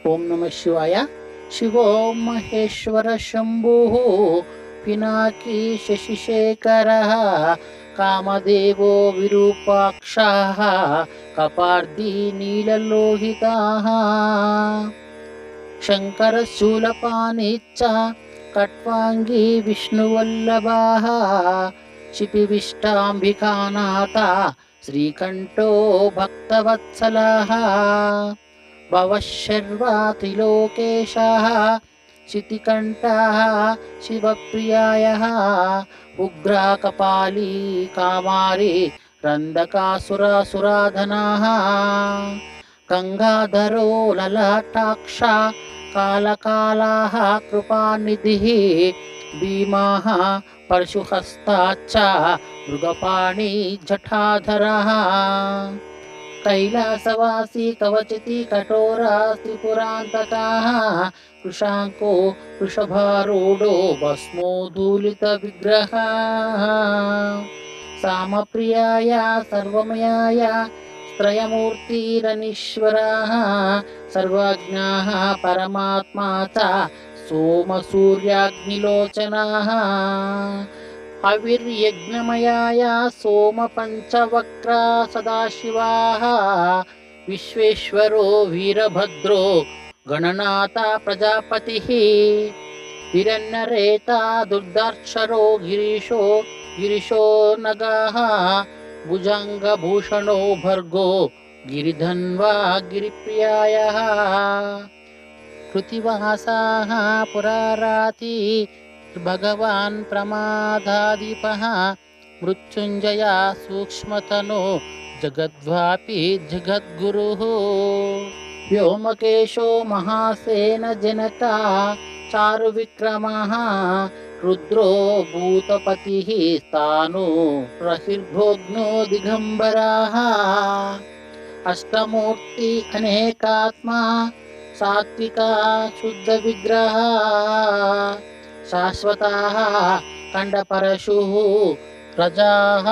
ఓం నమ శివాయ. శివో మహేశ్వర శంభుః పినాకీ శశిశేఖరః కామదేవో విరూపాక్షః కపార్దీ నీలలోహితః శంకరశూలపాణిశ్చ ఖట్వాంగీ విష్ణువల్లభః శిపివిష్టాంబికానాథ శ్రీకంఠో భక్తవత్సలః భవశర్వా త్రిలోకేశः శితికంఠः శివప్రియాయः ఉగ్రా కపాలీ కామారి రందకాసురాసురాధనः గంగాధరో లలాటాక్ష కాళకాలः కృపానిధిః భీమः పరశుహస్తాచ్చ మృగపాణి జఠాధరः కైలాసవాసి కవచతి కఠోరా త్రిపురాంతకः కృషాంకో వృషభారూఢో భస్మోద్ధూళిత విగ్రహः సామప్రియాయ సర్వమయాయ త్రయమూర్తిరనీశ్వరः సర్వజ్ఞः పరమాత్మా చ సోమసూర్యాగ్నిలోచనः హవిర్యజ్ఞమయాయ సోమపంచవక్ర సదాశివः విశ్వేశ్వరో వీరభద్రో గణనాథ ప్రజాపతిః హిరణ్యరేతా దుర్ధర్షరో గిరీశో నగః భుజంగభూషణో భర్గో గిరిధన్వా గిరిప్రియాయः కృతివాసాః పురారాతి భగవాన్ ప్రమాదాధిపః మృత్యుంజయ సూక్ష్మతనో జగద్వాపి జగద్గురుః వ్యోమకేశో మహాసేన జనక చారు విక్రమః రుద్రో భూతపతిః స్థానో ప్రహిర్భోగ్నో దిగంబరः అష్టమూర్తి అనేకాత్మా సాత్వికా శుద్ధ విగ్రహ శాశ్వతః ఖండపరశుః ప్రజాః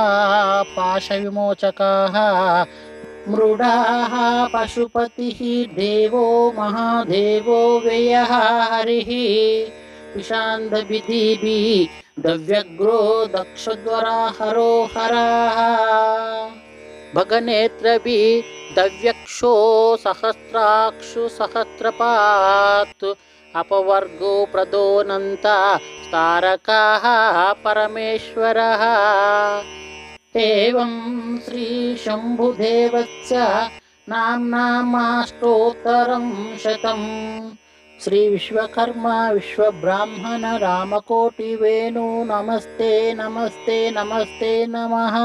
పాశవిమోచకः మృడాః పశుపతిః దేవో మహాదేవో వ్యయః హరిః విషాందభిధిభిः దవ్యగ్రో దక్షద్వరాహరో హరः భగనేత్రభిः దవ్యక్షో సహస్రాక్షు సహస్రపాత్ అపవర్గో ప్రదోనంత తారకः పరమేశ్వరः ఏవం శ్రీ శంభుదేవస్య నామ్నామాష్టోత్తరం శతం శ్రీ విశ్వకర్మ విశ్వబ్రాహ్మణ రామకోటి వేణు నమస్తే నమస్తే నమస్తే నమః.